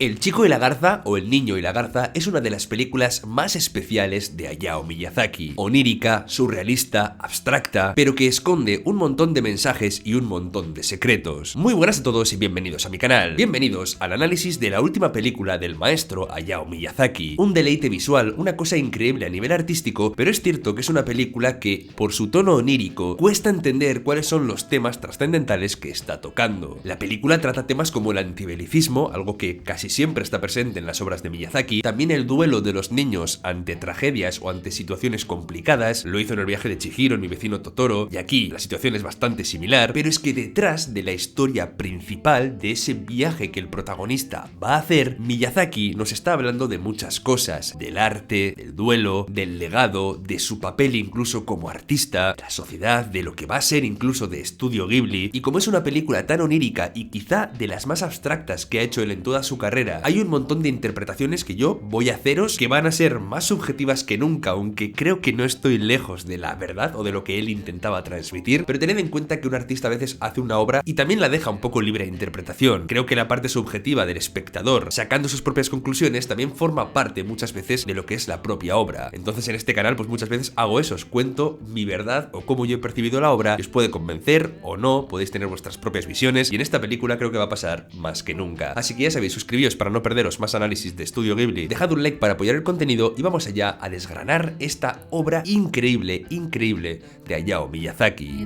El chico y la garza o El niño y la garza es una de las películas más especiales de Hayao Miyazaki. Onírica, surrealista, abstracta, pero que esconde un montón de mensajes y un montón de secretos. Muy buenas a todos y bienvenidos a mi canal. Bienvenidos al análisis de la última película del maestro Hayao Miyazaki. Un deleite visual, una cosa increíble a nivel artístico, pero es cierto que es una película que, por su tono onírico, cuesta entender cuáles son los temas trascendentales que está tocando. La película trata temas como el antibelicismo, algo que casi siempre está presente en las obras de Miyazaki, también el duelo de los niños ante tragedias o ante situaciones complicadas, lo hizo en El viaje de Chihiro, en Mi vecino Totoro, y aquí la situación es bastante similar, pero es que detrás de la historia principal de ese viaje que el protagonista va a hacer, Miyazaki nos está hablando de muchas cosas, del arte, del duelo, del legado, de su papel incluso como artista, de la sociedad, de lo que va a ser incluso de Estudio Ghibli, y como es una película tan onírica y quizá de las más abstractas que ha hecho él en toda su carrera, hay un montón de interpretaciones que yo voy a haceros que van a ser más subjetivas que nunca, aunque creo que no estoy lejos de la verdad o de lo que él intentaba transmitir, pero tened en cuenta que un artista a veces hace una obra y también la deja un poco libre de interpretación. Creo que la parte subjetiva del espectador, sacando sus propias conclusiones, también forma parte muchas veces de lo que es la propia obra. Entonces en este canal pues muchas veces hago eso, os cuento mi verdad o cómo yo he percibido la obra, y os puede convencer o no, podéis tener vuestras propias visiones, y en esta película creo que va a pasar más que nunca. Así que ya sabéis, suscribíos para no perderos más análisis de Estudio Ghibli, dejad un like para apoyar el contenido y vamos allá a desgranar esta obra increíble de Hayao Miyazaki.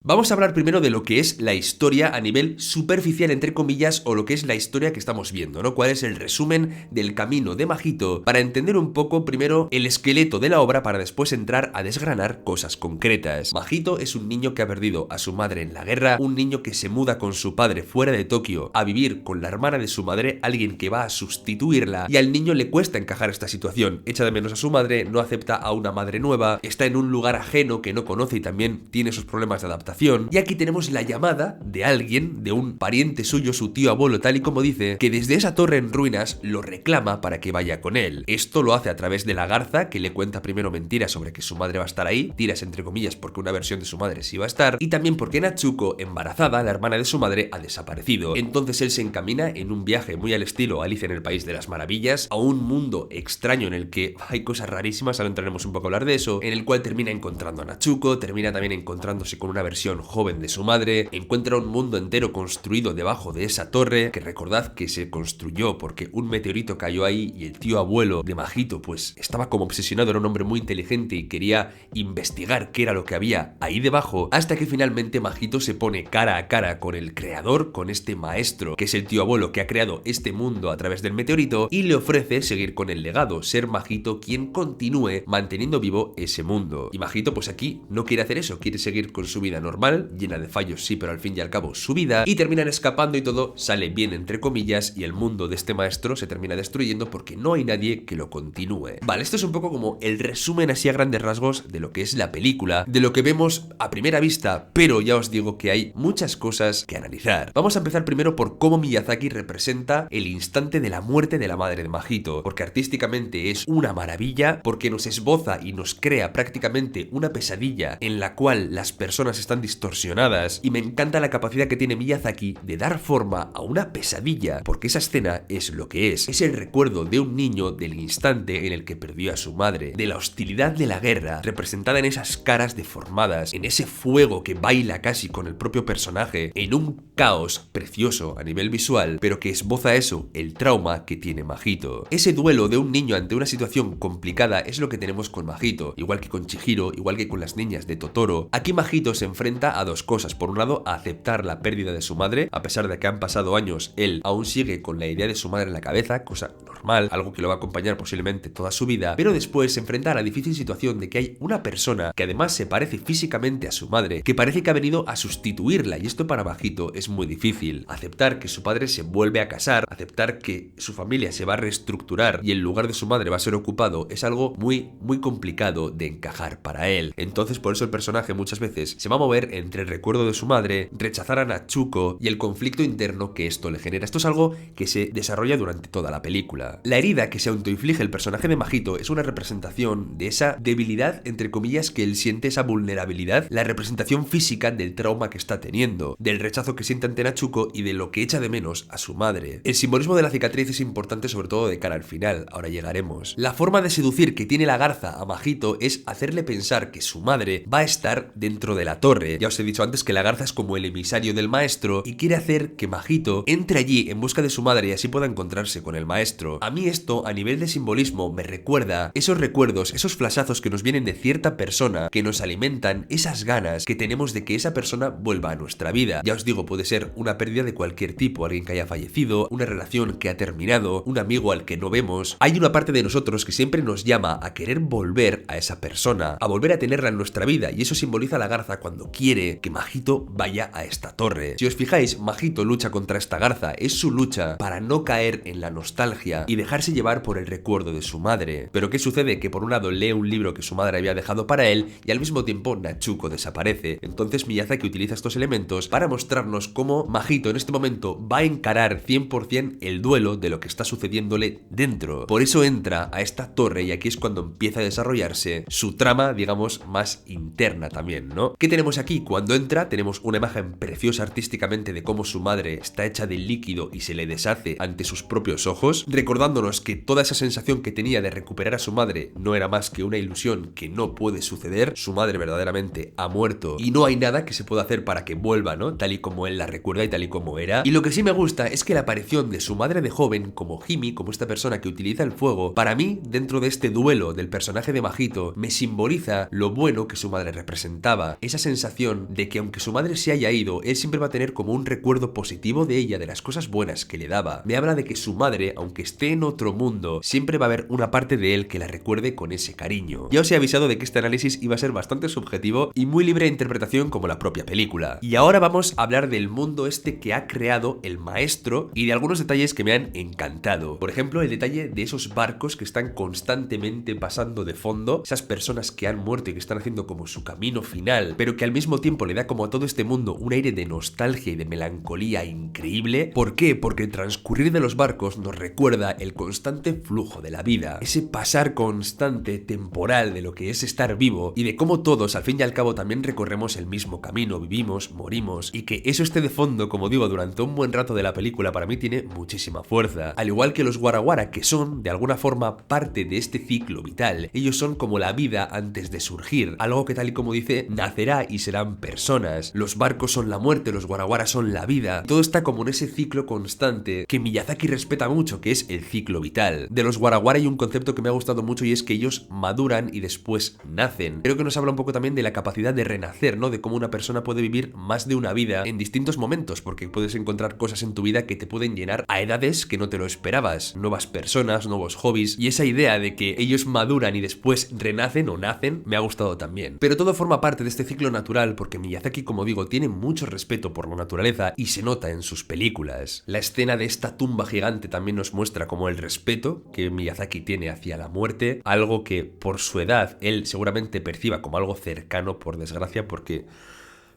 Vamos a hablar primero de lo que es la historia a nivel superficial, entre comillas, o lo que es la historia que estamos viendo, ¿no? ¿Cuál es el resumen del camino de Mahito? Para entender un poco primero el esqueleto de la obra para después entrar a desgranar cosas concretas. Mahito es un niño que ha perdido a su madre en la guerra, un niño que se muda con su padre fuera de Tokio a vivir con la hermana de su madre, alguien que va a sustituirla, y al niño le cuesta encajar esta situación. Echa de menos a su madre, no acepta a una madre nueva, está en un lugar ajeno que no conoce y también tiene sus problemas de adaptación. Y aquí tenemos la llamada de alguien, de un pariente suyo, su tío abuelo, tal y como dice, que desde esa torre en ruinas lo reclama para que vaya con él. Esto lo hace a través de la garza, que le cuenta primero mentiras sobre que su madre va a estar ahí, tiras entre comillas porque una versión de su madre sí va a estar, y también porque Natsuko, embarazada, la hermana de su madre, ha desaparecido. Entonces él se encamina en un viaje muy al estilo Alicia en el País de las Maravillas, a un mundo extraño en el que hay cosas rarísimas, ahora entraremos un poco a hablar de eso, en el cual termina encontrando a Natsuko, termina también encontrándose con una versión joven de su madre, encuentra un mundo entero construido debajo de esa torre, que recordad que se construyó porque un meteorito cayó ahí y el tío abuelo de Mahito pues estaba como obsesionado, era un hombre muy inteligente y quería investigar qué era lo que había ahí debajo, hasta que finalmente Mahito se pone cara a cara con el creador, con este maestro que es el tío abuelo que ha creado este mundo a través del meteorito, y le ofrece seguir con el legado, ser Mahito quien continúe manteniendo vivo ese mundo. Y Mahito pues aquí no quiere hacer eso, quiere seguir con su vida normal, llena de fallos sí, pero al fin y al cabo su vida, y terminan escapando y todo sale bien entre comillas, y el mundo de este maestro se termina destruyendo porque no hay nadie que lo continúe. Vale, esto es un poco como el resumen así a grandes rasgos de lo que es la película, de lo que vemos a primera vista, pero ya os digo que hay muchas cosas que analizar. Vamos a empezar primero por cómo Miyazaki representa el instante de la muerte de la madre de Mahito, porque artísticamente es una maravilla, porque nos esboza y nos crea prácticamente una pesadilla en la cual las personas están distorsionadas, y me encanta la capacidad que tiene Miyazaki de dar forma a una pesadilla, porque esa escena es lo que es el recuerdo de un niño del instante en el que perdió a su madre, de la hostilidad de la guerra representada en esas caras deformadas, en ese fuego que baila casi con el propio personaje, en un caos precioso a nivel visual, pero que esboza eso, el trauma que tiene Mahito. Ese duelo de un niño ante una situación complicada es lo que tenemos con Mahito, igual que con Chihiro, igual que con las niñas de Totoro. Aquí Mahito se enfrenta a dos cosas. Por un lado, a aceptar la pérdida de su madre, a pesar de que han pasado años, él aún sigue con la idea de su madre en la cabeza, cosa normal, algo que lo va a acompañar posiblemente toda su vida, pero después se enfrenta a la difícil situación de que hay una persona que además se parece físicamente a su madre, que parece que ha venido a sustituirla, y esto para Mahito es muy difícil. Aceptar que su padre se vuelve a casar, aceptar que su familia se va a reestructurar y el lugar de su madre va a ser ocupado, es algo muy complicado de encajar para él. Entonces por eso el personaje muchas veces se va a mover mover entre el recuerdo de su madre, rechazar a Natsuko y el conflicto interno que esto le genera. Esto es algo que se desarrolla durante toda la película. La herida que se autoinflige el personaje de Mahito es una representación de esa debilidad, entre comillas, que él siente, esa vulnerabilidad, la representación física del trauma que está teniendo, del rechazo que siente ante Natsuko y de lo que echa de menos a su madre. El simbolismo de la cicatriz es importante, sobre todo de cara al final, ahora llegaremos. La forma de seducir que tiene la garza a Mahito es hacerle pensar que su madre va a estar dentro de la torre. Ya os he dicho antes que la garza es como el emisario del maestro y quiere hacer que Mahito entre allí en busca de su madre y así pueda encontrarse con el maestro. A mí esto, a nivel de simbolismo, me recuerda esos recuerdos, esos flashazos que nos vienen de cierta persona, que nos alimentan esas ganas que tenemos de que esa persona vuelva a nuestra vida. Ya os digo, puede ser una pérdida de cualquier tipo, alguien que haya fallecido, una relación que ha terminado, un amigo al que no vemos. Hay una parte de nosotros que siempre nos llama a querer volver a esa persona, a volver a tenerla en nuestra vida, y eso simboliza la garza cuando quiere que Mahito vaya a esta torre. Si os fijáis, Mahito lucha contra esta garza, es su lucha para no caer en la nostalgia y dejarse llevar por el recuerdo de su madre. Pero ¿qué sucede? Que por un lado lee un libro que su madre había dejado para él y al mismo tiempo Natsuko desaparece. Entonces Miyazaki utiliza estos elementos para mostrarnos cómo Mahito en este momento va a encarar 100% el duelo de lo que está sucediéndole dentro. Por eso entra a esta torre y aquí es cuando empieza a desarrollarse su trama, digamos, más interna también, ¿no? ¿Qué tenemos aquí? Cuando entra tenemos una imagen preciosa artísticamente de cómo su madre está hecha de líquido y se le deshace ante sus propios ojos, recordándonos que toda esa sensación que tenía de recuperar a su madre no era más que una ilusión que no puede suceder. Su madre verdaderamente ha muerto y no hay nada que se pueda hacer para que vuelva, ¿no? Tal y como él la recuerda y tal y como era. Y lo que sí me gusta es que la aparición de su madre de joven como Himi, como esta persona que utiliza el fuego, para mí, dentro de este duelo del personaje de Mahito, me simboliza lo bueno que su madre representaba. Esa sensación de que aunque su madre se haya ido, él siempre va a tener como un recuerdo positivo de ella, de las cosas buenas que le daba. Me habla de que su madre, aunque esté en otro mundo, siempre va a haber una parte de él que la recuerde con ese cariño. Ya os he avisado de que este análisis iba a ser bastante subjetivo y muy libre de interpretación como la propia película. Y ahora vamos a hablar del mundo este que ha creado el maestro y de algunos detalles que me han encantado. Por ejemplo, el detalle de esos barcos que están constantemente pasando de fondo, esas personas que han muerto y que están haciendo como su camino final, pero que al mismo tiempo le da como a todo este mundo un aire de nostalgia y de melancolía increíble. ¿Por qué? Porque el transcurrir de los barcos nos recuerda el constante flujo de la vida, ese pasar constante, temporal de lo que es estar vivo y de cómo todos al fin y al cabo también recorremos el mismo camino, vivimos, morimos, y que eso esté de fondo, como digo, durante un buen rato de la película para mí tiene muchísima fuerza. Al igual que los Warawara, que son de alguna forma parte de este ciclo vital, ellos son como la vida antes de surgir, algo que tal y como dice, nacerá y serán personas. Los barcos son la muerte, los Warawara son la vida. Todo está como en ese ciclo constante que Miyazaki respeta mucho, que es el ciclo vital. De los Warawara hay un concepto que me ha gustado mucho y es que ellos maduran y después nacen. Creo que nos habla un poco también de la capacidad de renacer, ¿no? De cómo una persona puede vivir más de una vida en distintos momentos, porque puedes encontrar cosas en tu vida que te pueden llenar a edades que no te lo esperabas, nuevas personas, nuevos hobbies, y esa idea de que ellos maduran y después renacen o nacen me ha gustado también. Pero todo forma parte de este ciclo natural porque Miyazaki, como digo, tiene mucho respeto por la naturaleza y se nota en sus películas. La escena de esta tumba gigante también nos muestra como el respeto que Miyazaki tiene hacia la muerte, algo que por su edad él seguramente perciba como algo cercano, por desgracia, porque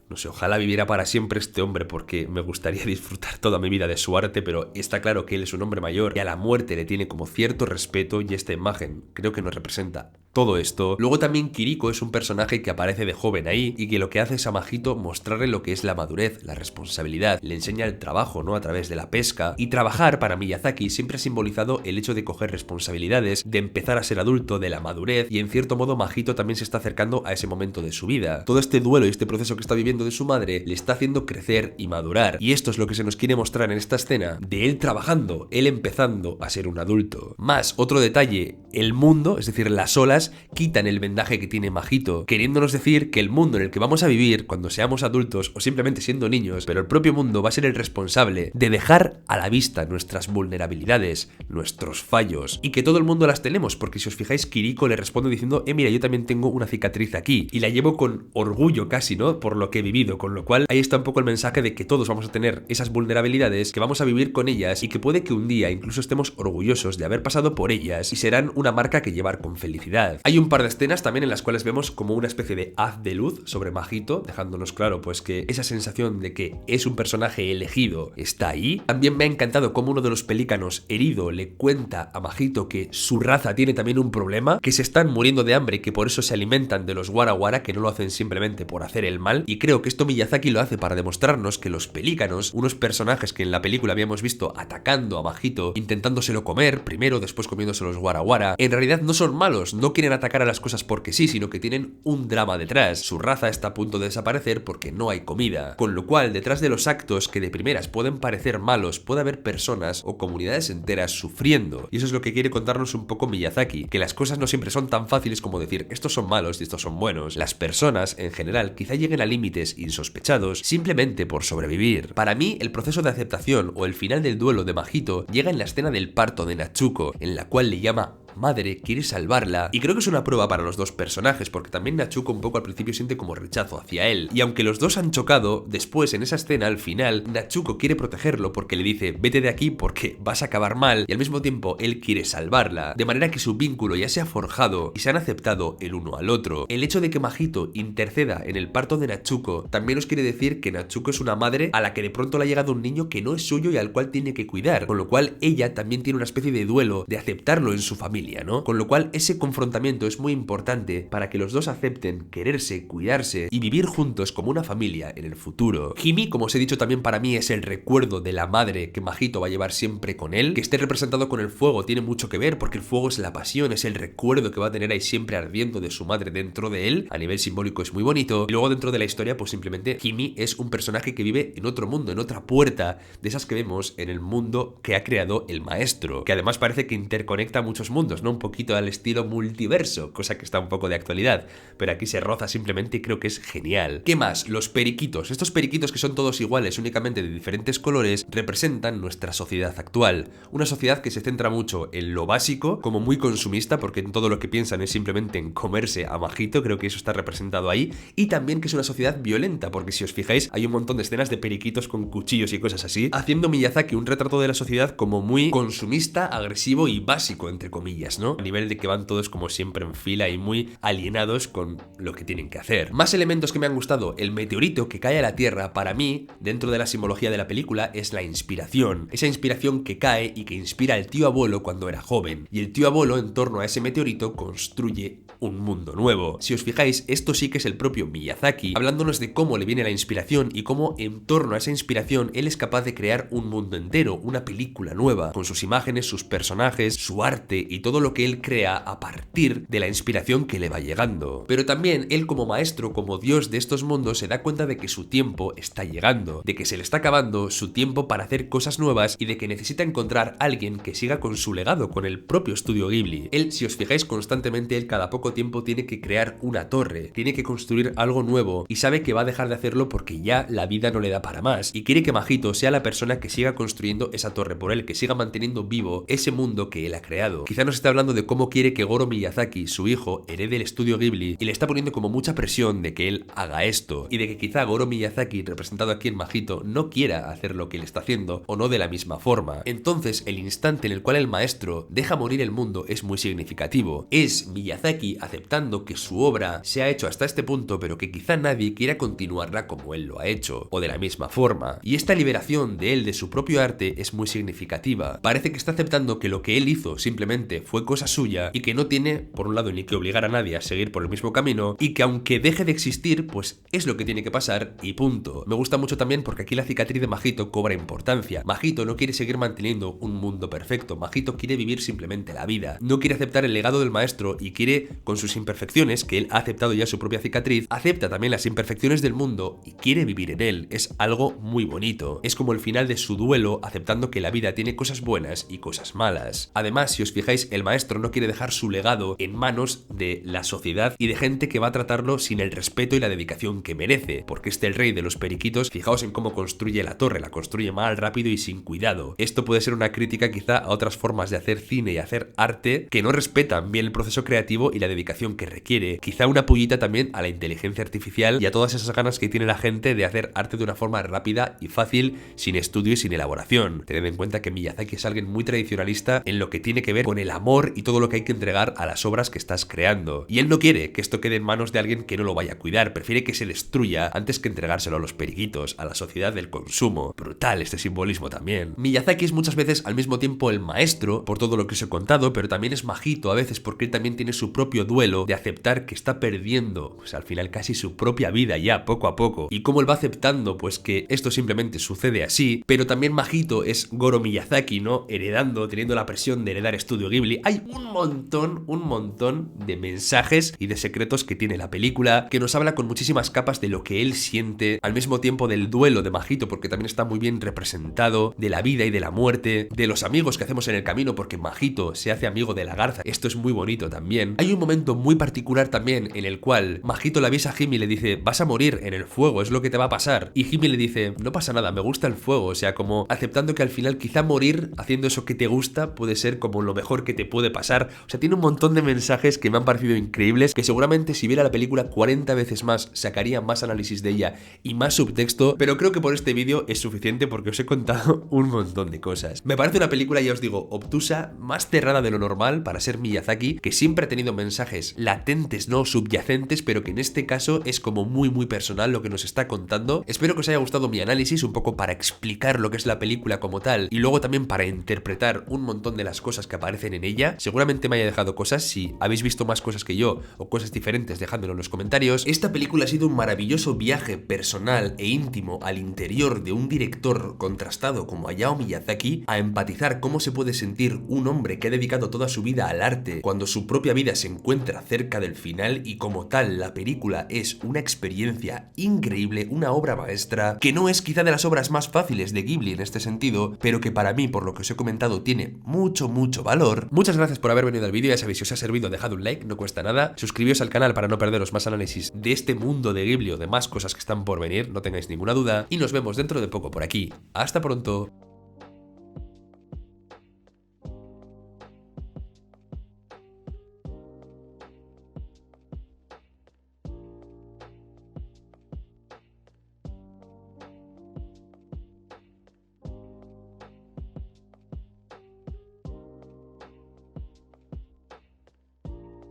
no sé, ojalá viviera para siempre este hombre porque me gustaría disfrutar toda mi vida de su arte, pero está claro que él es un hombre mayor y a la muerte le tiene como cierto respeto y esta imagen creo que nos representa todo esto. Luego también Kiriko es un personaje que aparece de joven ahí y que lo que hace es a Mahito mostrarle lo que es la madurez, la responsabilidad, le enseña el trabajo, ¿no? A través de la pesca. Y trabajar para Miyazaki siempre ha simbolizado el hecho de coger responsabilidades, de empezar a ser adulto, de la madurez, y en cierto modo Mahito también se está acercando a ese momento de su vida. Todo este duelo y este proceso que está viviendo de su madre le está haciendo crecer y madurar. Y esto es lo que se nos quiere mostrar en esta escena de él trabajando, él empezando a ser un adulto. Más, otro detalle, el mundo, es decir, las olas, quitan el vendaje que tiene Mahito, queriéndonos decir que el mundo en el que vamos a vivir cuando seamos adultos o simplemente siendo niños, pero el propio mundo va a ser el responsable de dejar a la vista nuestras vulnerabilidades, nuestros fallos, y que todo el mundo las tenemos, porque si os fijáis, Kiriko le responde diciendo, mira, yo también tengo una cicatriz aquí, y la llevo con orgullo casi, ¿no? Por lo que he vivido, con lo cual ahí está un poco el mensaje de que todos vamos a tener esas vulnerabilidades, que vamos a vivir con ellas y que puede que un día incluso estemos orgullosos de haber pasado por ellas y serán una marca que llevar con felicidad. Hay un par de escenas también en las cuales vemos como una especie de haz de luz sobre Mahito, dejándonos claro pues que esa sensación de que es un personaje elegido está ahí. También me ha encantado cómo uno de los pelícanos herido le cuenta a Mahito que su raza tiene también un problema, que se están muriendo de hambre y que por eso se alimentan de los Wara Wara, que no lo hacen simplemente por hacer el mal, y creo que esto Miyazaki lo hace para demostrarnos que los pelícanos, unos personajes que en la película habíamos visto atacando a Mahito, intentándoselo comer, primero, después comiéndose los Wara Wara, en realidad no son malos, no quieren atacar a las cosas porque sí, sino que tienen un drama detrás. Su raza está a punto de desaparecer porque no hay comida, con lo cual detrás de los actos que de primeras pueden parecer malos, puede haber personas o comunidades enteras sufriendo, y eso es lo que quiere contarnos un poco Miyazaki, que las cosas no siempre son tan fáciles como decir estos son malos y estos son buenos. Las personas, en general, quizá lleguen a límites insospechados simplemente por sobrevivir. Para mí, el proceso de aceptación o el final del duelo de Mahito llega en la escena del parto de Natsuko, en la cual le llama madre, quiere salvarla, y creo que es una prueba para los dos personajes, porque también Natsuko un poco al principio siente como rechazo hacia él, y aunque los dos han chocado, después en esa escena al final Natsuko quiere protegerlo porque le dice vete de aquí porque vas a acabar mal, y al mismo tiempo él quiere salvarla, de manera que su vínculo ya se ha forjado y se han aceptado el uno al otro. El hecho de que Mahito interceda en el parto de Natsuko también nos quiere decir que Natsuko es una madre a la que de pronto le ha llegado un niño que no es suyo y al cual tiene que cuidar, con lo cual ella también tiene una especie de duelo de aceptarlo en su familia, ¿no? Con lo cual ese confrontamiento es muy importante para que los dos acepten quererse, cuidarse y vivir juntos como una familia en el futuro. Himi, como os he dicho, también para mí es el recuerdo de la madre que Mahito va a llevar siempre con él. Que esté representado con el fuego tiene mucho que ver porque el fuego es la pasión, es el recuerdo que va a tener ahí siempre ardiendo de su madre dentro de él. A nivel simbólico es muy bonito. Y luego dentro de la historia pues simplemente Himi es un personaje que vive en otro mundo, en otra puerta de esas que vemos en el mundo que ha creado el maestro, que además parece que interconecta muchos mundos, ¿no? Un poquito al estilo multiverso, cosa que está un poco de actualidad, pero aquí se roza simplemente y creo que es genial. ¿Qué más? Los periquitos. Estos periquitos que son todos iguales, únicamente de diferentes colores, representan nuestra sociedad actual. Una sociedad que se centra mucho en lo básico, como muy consumista, porque en todo lo que piensan es simplemente en comerse a Mahito, creo que eso está representado ahí, y también que es una sociedad violenta, porque si os fijáis hay un montón de escenas de periquitos con cuchillos y cosas así, haciendo Miyazaki un retrato de la sociedad como muy consumista, agresivo y básico, entre comillas, ¿no? A nivel de que van todos como siempre en fila y muy alienados con lo que tienen que hacer. Más elementos que me han gustado. El meteorito que cae a la Tierra, para mí, dentro de la simbología de la película, es la inspiración. Esa inspiración que cae y que inspira al tío abuelo cuando era joven. Y el tío abuelo, en torno a ese meteorito, construye un mundo nuevo. Si os fijáis, esto sí que es el propio Miyazaki, hablándonos de cómo le viene la inspiración y cómo en torno a esa inspiración él es capaz de crear un mundo entero, una película nueva, con sus imágenes, sus personajes, su arte y todo lo que él crea a partir de la inspiración que le va llegando. Pero también él como maestro, como dios de estos mundos, se da cuenta de que su tiempo está llegando, de que se le está acabando su tiempo para hacer cosas nuevas y de que necesita encontrar a alguien que siga con su legado, con el propio estudio Ghibli. Él, si os fijáis constantemente, él cada poco tiempo tiene que crear una torre, tiene que construir algo nuevo y sabe que va a dejar de hacerlo porque ya la vida no le da para más y quiere que Mahito sea la persona que siga construyendo esa torre por él, que siga manteniendo vivo ese mundo que él ha creado. Quizá nos está hablando de cómo quiere que Goro Miyazaki, su hijo, herede el estudio Ghibli y le está poniendo como mucha presión de que él haga esto y de que quizá Goro Miyazaki, representado aquí en Mahito, no quiera hacer lo que él está haciendo o no de la misma forma. Entonces el instante en el cual el maestro deja morir el mundo es muy significativo. Es Miyazaki aceptando que su obra se ha hecho hasta este punto pero que quizá nadie quiera continuarla como él lo ha hecho o de la misma forma. Y esta liberación de él de su propio arte es muy significativa. Parece que está aceptando que lo que él hizo simplemente fue cosa suya y que no tiene, por un lado, ni que obligar a nadie a seguir por el mismo camino y que aunque deje de existir, pues es lo que tiene que pasar y punto. Me gusta mucho también porque aquí la cicatriz de Mahito cobra importancia. Mahito no quiere seguir manteniendo un mundo perfecto. Mahito quiere vivir simplemente la vida. No quiere aceptar el legado del maestro y quiere, con sus imperfecciones, que él ha aceptado ya su propia cicatriz, acepta también las imperfecciones del mundo y quiere vivir en él. Es algo muy bonito. Es como el final de su duelo, aceptando que la vida tiene cosas buenas y cosas malas. Además, si os fijáis, el maestro no quiere dejar su legado en manos de la sociedad y de gente que va a tratarlo sin el respeto y la dedicación que merece, porque el rey de los periquitos, fijaos en cómo construye la torre, la construye mal, rápido y sin cuidado. Esto puede ser una crítica quizá a otras formas de hacer cine y hacer arte que no respetan bien el proceso creativo y la dedicación que requiere. Quizá una pullita también a la inteligencia artificial y a todas esas ganas que tiene la gente de hacer arte de una forma rápida y fácil, sin estudio y sin elaboración. Tened en cuenta que Miyazaki es alguien muy tradicionalista en lo que tiene que ver con el amor amor y todo lo que hay que entregar a las obras que estás creando. Y él no quiere que esto quede en manos de alguien que no lo vaya a cuidar, prefiere que se destruya antes que entregárselo a los periquitos, a la sociedad del consumo. Brutal este simbolismo también. Miyazaki es muchas veces al mismo tiempo el maestro, por todo lo que os he contado, pero también es majito a veces porque él también tiene su propio duelo de aceptar que está perdiendo, pues al final casi su propia vida ya, poco a poco. Y cómo él va aceptando, pues que esto simplemente sucede así, pero también majito es Goro Miyazaki, ¿no? Heredando, teniendo la presión de heredar Estudio Ghibli. Hay un montón de mensajes y de secretos que tiene la película, que nos habla con muchísimas capas de lo que él siente, al mismo tiempo del duelo de majito, porque también está muy bien representado, de la vida y de la muerte, de los amigos que hacemos en el camino, porque majito se hace amigo de la garza. Esto es muy bonito también. Hay un momento muy particular también en el cual majito le avisa a Hime y le dice: vas a morir en el fuego, es lo que te va a pasar. Y Hime le dice: no pasa nada, me gusta el fuego. O sea, como aceptando que al final quizá morir haciendo eso que te gusta puede ser como lo mejor que te puede pasar. O sea, tiene un montón de mensajes que me han parecido increíbles, que seguramente si viera la película 40 veces más sacaría más análisis de ella y más subtexto, pero creo que por este vídeo es suficiente porque os he contado un montón de cosas. Me parece una película, ya os digo, obtusa, más cerrada de lo normal para ser Miyazaki, que siempre ha tenido mensajes latentes, no subyacentes, pero que en este caso es como muy personal lo que nos está contando. Espero que os haya gustado mi análisis, un poco para explicar lo que es la película como tal y luego también para interpretar un montón de las cosas que aparecen en ella. Seguramente me haya dejado cosas, si habéis visto más cosas que yo o cosas diferentes, dejádmelo en los comentarios. Esta película ha sido un maravilloso viaje personal e íntimo al interior de un director contrastado como Hayao Miyazaki, a empatizar cómo se puede sentir un hombre que ha dedicado toda su vida al arte cuando su propia vida se encuentra cerca del final, y como tal la película es una experiencia increíble, una obra maestra, que no es quizá de las obras más fáciles de Ghibli en este sentido, pero que para mí, por lo que os he comentado, tiene mucho valor. Muchas gracias por haber venido al vídeo, ya sabéis, si os ha servido dejad un like, no cuesta nada, suscribíos al canal para no perderos más análisis de este mundo de Ghibli o de más cosas que están por venir, no tengáis ninguna duda, y nos vemos dentro de poco por aquí. Hasta pronto.